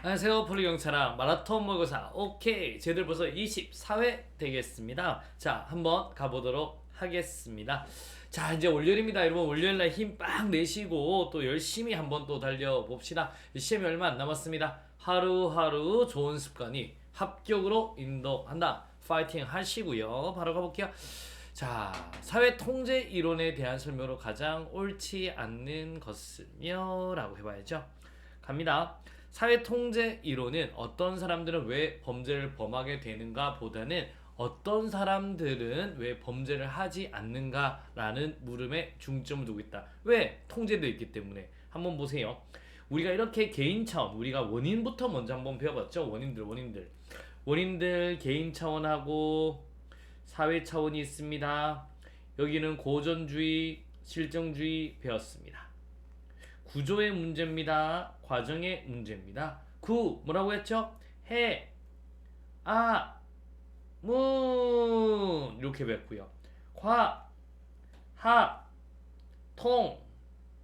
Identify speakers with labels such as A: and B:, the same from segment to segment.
A: 안녕하세요. 폴리경차랑 마라톤 모의고사 오케이 쟤들 벌써 24회 되겠습니다. 자, 한번 가보도록 하겠습니다. 자, 이제 월요일입니다. 여러분, 월요일날 힘 빡 내시고 또 열심히 한번 또 달려봅시다. 시험이 얼마 안 남았습니다. 하루하루 좋은 습관이 합격으로 인도한다. 파이팅 하시고요. 바로 가볼게요. 자, 사회 통제 이론에 대한 설명으로 가장 옳지 않는 것은요? 라고 해봐야죠. 갑니다. 사회 통제 이론은 어떤 사람들은 왜 범죄를 범하게 되는가 보다는 어떤 사람들은 왜 범죄를 하지 않는가라는 물음에 중점을 두고 있다. 왜? 통제되어 있기 때문에. 한번 보세요. 우리가 이렇게 개인 차원, 우리가 원인부터 먼저 한번 배워봤죠. 원인들 개인 차원하고 사회 차원이 있습니다. 여기는 고전주의, 실정주의 배웠습니다. 구조의 문제입니다. 과정의 문제입니다. 뭐라고 했죠? 해, 아, 문 이렇게 배웠고요. 하, 통,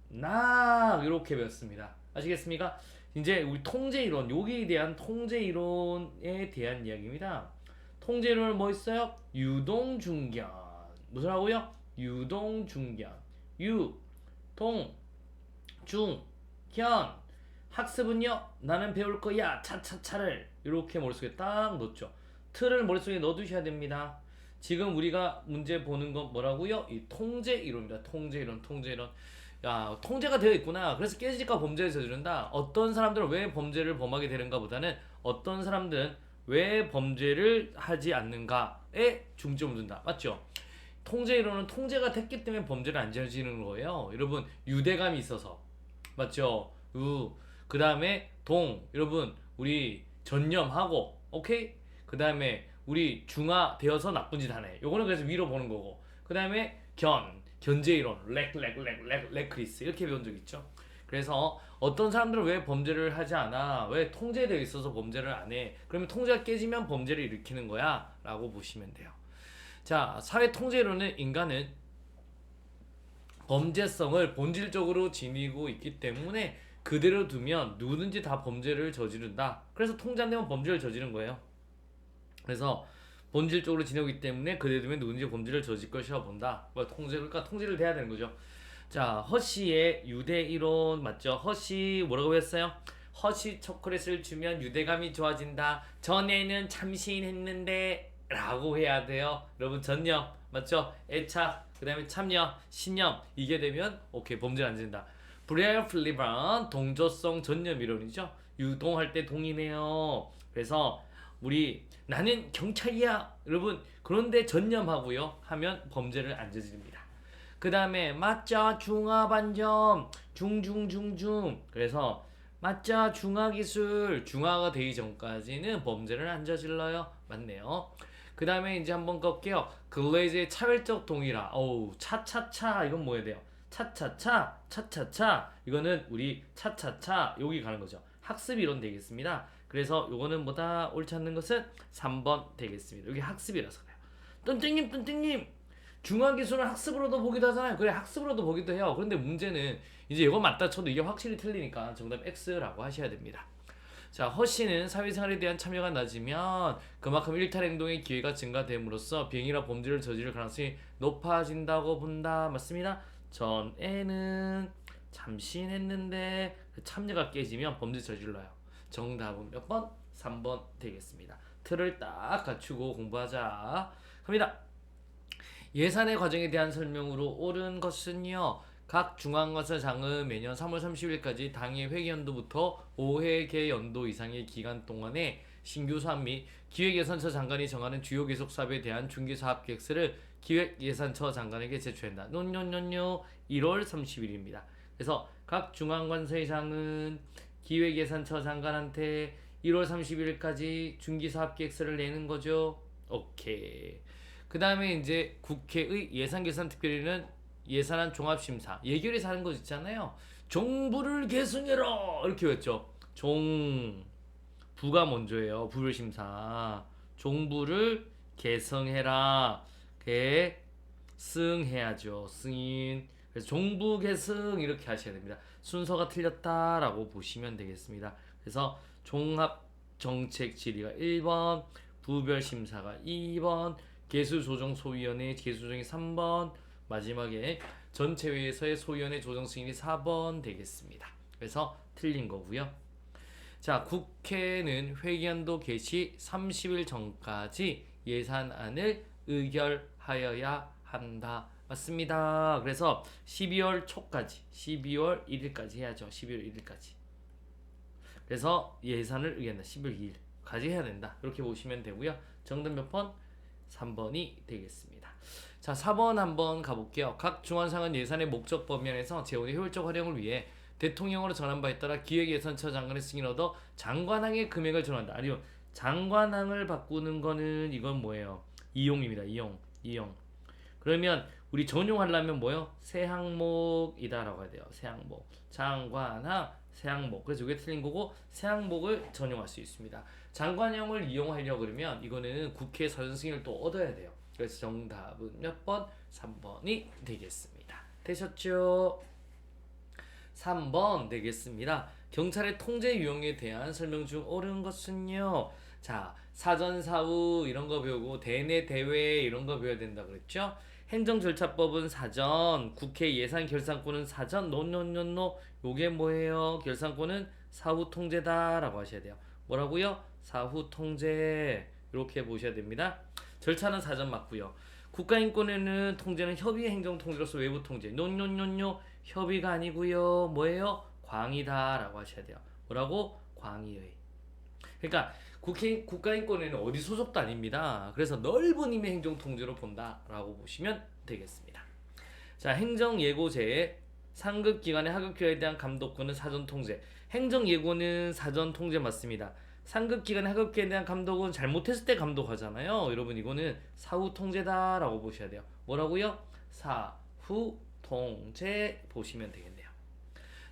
A: 나 이렇게 배웠습니다. 아시겠습니까? 이제 우리 통제 이론, 여기에 대한 통제 이론에 대한 이야기입니다. 통제 이론은 뭐 있어요? 유동중견. 무슨 하고요? 유동중견. 동, 중, 견. 학습은요, 나는 배울 거야. 차차차를 이렇게 머릿속에 딱 넣죠. 틀을 머릿속에 넣어두셔야 됩니다. 지금 우리가 문제 보는 건 뭐라고요? 이 통제 이론입니다. 통제 이론. 야, 통제가 되어 있구나. 그래서 깨질까 범죄를 저지른다. 어떤 사람들은 왜 범죄를 범하게 되는가 보다는 어떤 사람들은 왜 범죄를 하지 않는가에 중점을 둔다. 맞죠? 통제 이론은 통제가 됐기 때문에 범죄를 안 저지르는 거예요. 여러분, 유대감이 있어서. 맞죠? 그 다음에 여러분, 우리 전념하고, 오케이? 그 다음에 우리 중화되어서 나쁜 짓 하네. 요거는 그래서 위로 보는 거고. 그 다음에 견제이론, 레크리스. 이렇게 배운 적 있죠? 그래서 어떤 사람들은 왜 범죄를 하지 않아? 왜 통제되어 있어서 범죄를 안 해? 그러면 통제가 깨지면 범죄를 일으키는 거야? 라고 보시면 돼요. 자, 사회 통제론은 인간은 범죄성을 본질적으로 지니고 있기 때문에 그대로 두면 누구든지 다 범죄를 저지른다. 그래서 통제 안 되면 범죄를 저지른 거예요. 그래서 본질적으로 지니고 있기 때문에 그대로 두면 누구든지 범죄를 저질 것이라 본다. 그러니까 통제를 돼야 되는 거죠. 자, 허쉬의 유대 이론 맞죠? 허쉬 뭐라고 했어요? 허쉬 초콜릿을 주면 유대감이 좋아진다. 전에는 참신했는데 라고 해야 돼요. 여러분, 전념 맞죠? 애착, 그 다음에 참여, 신념. 이게 되면 오케이, 범죄를 안 진다. 브레어 플리반 동조성 전념 이론이죠. 유동할 때 동이네요. 그래서 우리 나는 경찰이야 여러분, 그런데 전념하고요 하면 범죄를 안 저지릅니다. 그 다음에 맞자 중화반점 중중중중. 그래서 맞자 중화기술, 중화가 되기 전까지는 범죄를 안 저질러요. 맞네요. 그 다음에 이제 한번 꺾게요. 글레이즈의 차별적 동의라. 어우, 차차차. 이건 뭐 해야 돼요? 차차차. 이거는 우리 차차차 여기 가는 거죠. 학습 이론 되겠습니다. 그래서 요거는 뭐다 옳지 않는 것은 3번 되겠습니다. 여기 학습이라서 그래요. 뜬땡님 중화기술은 학습으로도 보기도 하잖아요. 그래, 학습으로도 보기도 해요. 그런데 문제는 이제 이거 맞다 쳐도 이게 확실히 틀리니까 정답 X라고 하셔야 됩니다. 자, 허씨는 사회생활에 대한 참여가 낮으면 그만큼 일탈 행동의 기회가 증가됨으로써 비행이나 범죄를 저지를 가능성이 높아진다고 본다. 맞습니다. 전에는 참신했는데 그 참여가 깨지면 범죄 저질러요. 정답은 몇 번? 3번 되겠습니다. 틀을 딱 갖추고 공부하자. 갑니다. 예산의 과정에 대한 설명으로 옳은 것은요. 각 중앙과세장은 매년 3월 30일까지 당의 회계연도부터 5회계 연도 이상의 기간 동안에 신규 사업 및 기획예산처 장관이 정하는 주요 계속 사업에 대한 중기사업 계획서를 기획예산처 장관에게 제출한다. 논 1월 30일입니다. 그래서 각 중앙관세장은 기획예산처 장관한테 1월 30일까지 중기사업 계획서를 내는 거죠. 오케이. 그 다음에 이제 국회의 예산개선특별위는 예산안 종합심사 예결위에서 하는 거 있잖아요. 정부를 계승해라 이렇게 했죠. 부가 먼저예요. 부를 심사. 정부를 개성해라. 개승해야죠. 승인. 그래서 정부 개승 이렇게 하셔야 됩니다. 순서가 틀렸다라고 보시면 되겠습니다. 그래서 종합정책질의가 1번, 부별심사가 2번, 개수조정소위원회 개수조정이 3번, 마지막에 전체회의에서의 소위원회 조정승인이 4번 되겠습니다. 그래서 틀린 거고요. 자, 국회는 회기한도 개시 30일 전까지 예산안을 의결하여야 한다. 맞습니다. 그래서 12월 초까지, 12월 1일까지 해야죠. 12월 1일까지. 그래서 예산을 의결한다. 12월 2일까지 해야 된다. 이렇게 보시면 되고요. 정답 몇 번? 3번이 되겠습니다. 자, 4번 한번 가볼게요. 각 중앙상은 예산의 목적 범위에서 재원의 효율적 활용을 위해 대통령으로 전한 바에 따라 기획예산처 장관의 승인을 얻어 장관항의 금액을 전한다. 아니요, 장관항을 바꾸는 거는 이건 뭐예요? 이용입니다. 이용. 그러면 우리 전용하려면 뭐요? 새 항목이다라고 해야 돼요. 새 항목. 장관항 새 항목. 그래서 이게 틀린 거고 새 항목을 전용할 수 있습니다. 장관형을 이용하려고 그러면 이거는 국회 사전 승인을 또 얻어야 돼요. 그래서 정답은 몇 번? 3번이 되겠습니다. 되셨죠? 3번 되겠습니다. 경찰의 통제 유형에 대한 설명 중 옳은 것은요. 자, 사전사후 이런 거 배우고 대내 대외 이런 거 배워야 된다 그랬죠? 행정절차법은 사전, 국회 예산 결산권은 사전, 노노노노. 요게 뭐예요? 결산권은 사후 통제다라고 하셔야 돼요. 뭐라고요? 사후 통제. 이렇게 보셔야 됩니다. 절차는 사전 맞고요. 국가인권에는 통제는 협의 행정 통제로서 외부 통제. 노노노노. 협의가 아니고요. 뭐예요? 광의다라고 하셔야 돼요. 뭐라고? 광의의. 그러니까 국가인권에는 어디 소속도 아닙니다. 그래서 넓은 의미의 행정 통제로 본다라고 보시면 되겠습니다. 자, 행정예고제의 상급 기관의 하급 기관에 대한 감독권은 사전 통제. 행정예고는 사전 통제 맞습니다. 상급 기관의 하급 기관에 대한 감독은 잘못했을 때 감독하잖아요. 여러분 이거는 사후 통제다라고 보셔야 돼요. 뭐라고요? 사후 통제 보시면 되겠네요.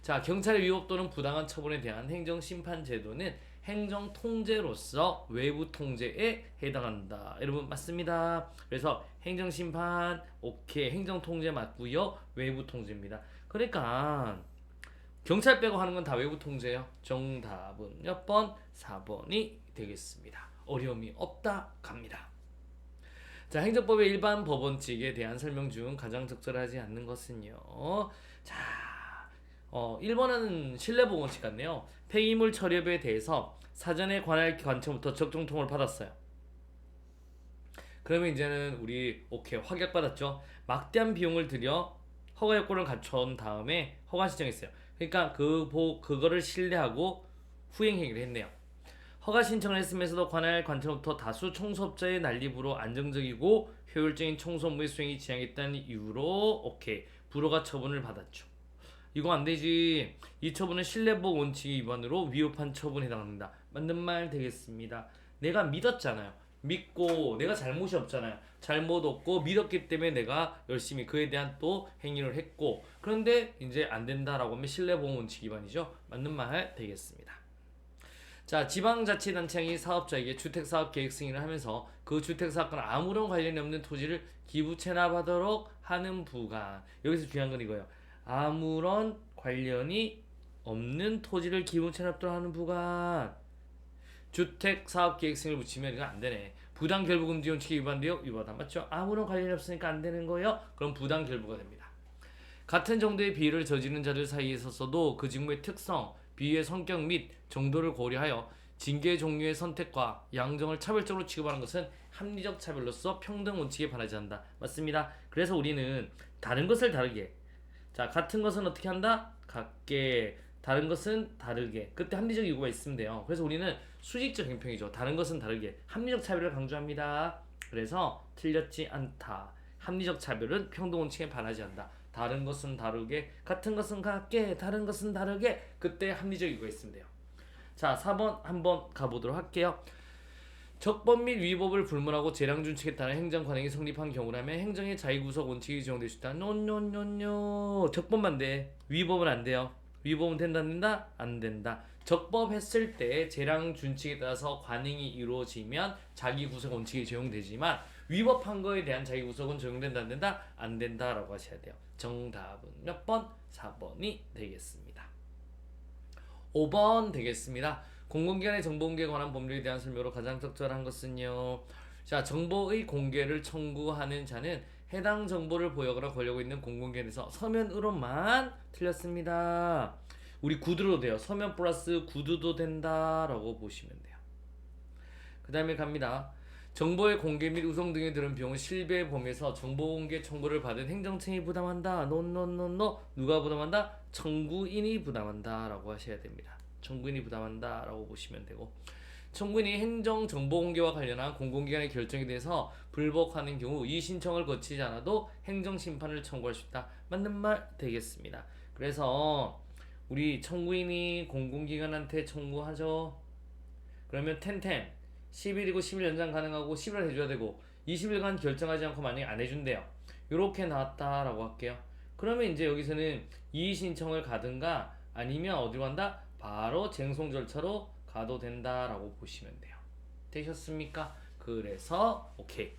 A: 자, 경찰의 위법 또는 부당한 처분에 대한 행정심판 제도는 행정통제로서 외부 통제에 해당한다. 여러분 맞습니다. 그래서 행정심판 오케이, 행정통제 맞고요. 외부 통제입니다. 그러니까 경찰 빼고 하는 건 다 외부 통제예요. 정답은 몇 번? 4번이 되겠습니다. 어려움이 없다 갑니다. 자, 행정법의 일반 법원칙에 대한 설명 중 가장 적절하지 않는 것은요. 자, 1번은 신뢰보건칙 같네요. 폐기물 처리업에 대해서 사전에 관할 관청부터 적정 통보를 받았어요. 그러면 이제는 우리 오케이 확약받았죠. 막대한 비용을 들여 허가 요건을 갖춘 다음에 허가 신청했어요. 그러니까 그거를 신뢰하고 후행행위를 했네요. 허가 신청을 했으면서도 관할 관청부터 다수 청소업자의 난립으로 안정적이고 효율적인 청소 업무의 수행이 지향했다는 이유로 오케이 불허가 처분을 받았죠. 이거 안 되지. 이 처분은 신뢰보호 원칙 위반으로 위법한 처분에 해당합니다. 맞는 말 되겠습니다. 내가 믿었잖아요. 믿고 내가 잘못이 없잖아요. 잘못 없고 믿었기 때문에 내가 열심히 그에 대한 또 행위를 했고, 그런데 이제 안 된다라고 하면 신뢰보호 원칙 위반이죠. 맞는 말 되겠습니다. 자, 지방자치단체장이 사업자에게 주택사업 계획 승인을 하면서 그 주택사업과는 아무런 관련이 없는 토지를 기부 체납하도록 하는 부관. 여기서 중요한 건 이거예요. 아무런 관련이 없는 토지를 기부 체납하도록 하는 부관. 주택사업계획 승인을 붙이면 이거 안 되네. 부당결부금지 원칙에 위반돼요? 위반하다. 맞죠? 아무런 관련이 없으니까 안 되는 거예요? 그럼 부당결부가 됩니다. 같은 정도의 비위를 저지른 자들 사이에 있어서도 그 직무의 특성, 비위의 성격 및 정도를 고려하여 징계 종류의 선택과 양정을 차별적으로 취급하는 것은 합리적 차별로서 평등 원칙에 반하지 않는다. 맞습니다. 그래서 우리는 다른 것을 다르게, 자, 같은 것은 어떻게 한다? 같게, 다른 것은 다르게. 그때 합리적 이유가 있으면 돼요. 그래서 우리는 수직적 형평이죠. 다른 것은 다르게. 합리적 차별을 강조합니다. 그래서 틀렸지 않다. 합리적 차별은 평등 원칙에 반하지 않는다. 다른 것은 다르게, 같은 것은 같게, 다른 것은 다르게. 그때 합리적 이유가 있으면 돼요. 자, 4번 한번 가보도록 할게요. 적법 및 위법을 불문하고 재량준칙에 따른 행정관행이 성립한 경우라면 행정의 자유구속 원칙이 적용될 수 있다. 노노노노. 적법만 돼. 위법은 안 돼요. 위법은 된다 안 된다? 안 된다. 적법했을 때 재량준칙에 따라서 관행이 이루어지면 자기구속 원칙이 적용되지만 위법한 거에 대한 자기구속은 적용된다 안 된다? 안 된다라고 하셔야 돼요. 정답은 몇 번? 4번이 되겠습니다. 5번 되겠습니다. 공공기관의 정보 공개에 관한 법률에 대한 설명으로 가장 적절한 것은요. 자, 정보의 공개를 청구하는 자는 해당 정보를 보유하거나 권리하고 있는 공공기관에서 서면으로만 틀렸습니다. 우리 구두로 돼요. 서면 플러스 구두도 된다라고 보시면 돼요. 그 다음에 갑니다. 정보의 공개 및 우송 등에 들은 비용은 실비의 범위에서 정보 공개 청구를 받은 행정청이 부담한다. 노노노노. 누가 부담한다? 청구인이 부담한다 라고 하셔야 됩니다. 청구인이 부담한다 라고 보시면 되고, 청구인이 행정 정보 공개와 관련한 공공기관의 결정에 대해서 불복하는 경우 이 신청을 거치지 않아도 행정심판을 청구할 수 있다. 맞는 말 되겠습니다. 그래서 우리 청구인이 공공기관한테 청구하죠. 그러면 10일이고 10일 연장 가능하고 10일 해줘야 되고 20일간 결정하지 않고 만약에 안 해준대요. 요렇게 나왔다라고 할게요. 그러면 이제 여기서는 이의 신청을 가든가 아니면 어디로 간다? 바로 쟁송 절차로 가도 된다라고 보시면 돼요. 되셨습니까? 그래서 오케이,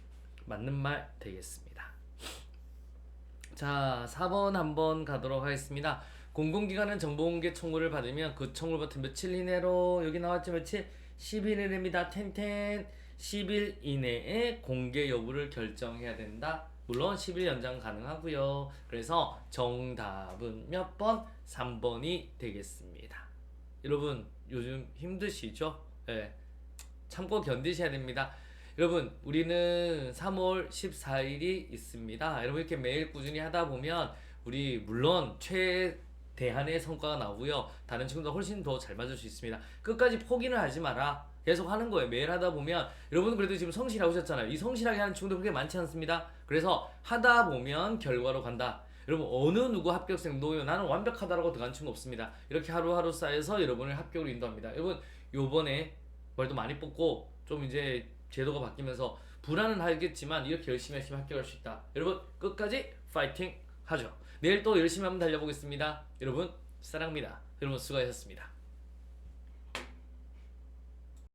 A: 맞는 말 되겠습니다. 자, 4번 한번 가도록 하겠습니다. 공공기관은 정보공개 청구를 받으면 그 청구를 받은 며칠 이내로, 여기 나왔죠, 며칠? 10일 이내입니다. 10일 이내에 공개 여부를 결정해야 된다. 물론 10일 연장 가능하고요. 그래서 정답은 몇 번? 3번이 되겠습니다. 여러분 요즘 힘드시죠? 네. 참고 견디셔야 됩니다. 여러분 우리는 3월 14일이 있습니다. 여러분 이렇게 매일 꾸준히 하다 보면 우리 물론 최대한의 성과가 나오고요. 다른 친구들 훨씬 더 잘 맞을 수 있습니다. 끝까지 포기는 하지 마라. 계속 하는 거예요. 매일 하다 보면 여러분 그래도 지금 성실하고 오셨잖아요. 이 성실하게 하는 친구들 그렇게 많지 않습니다. 그래서 하다 보면 결과로 간다. 여러분 어느 누구 합격생도 나는 완벽하다라고 들어간 친구 없습니다. 이렇게 하루하루 쌓여서 여러분을 합격으로 인도합니다. 여러분 요번에 말도 많이 뽑고 좀 이제 제도가 바뀌면서 불안은 하겠지만 이렇게 열심히 합격할 수 있다. 여러분 끝까지 파이팅 하죠. 내일 또 열심히 한번 달려보겠습니다. 여러분 사랑합니다. 여러분 수고하셨습니다.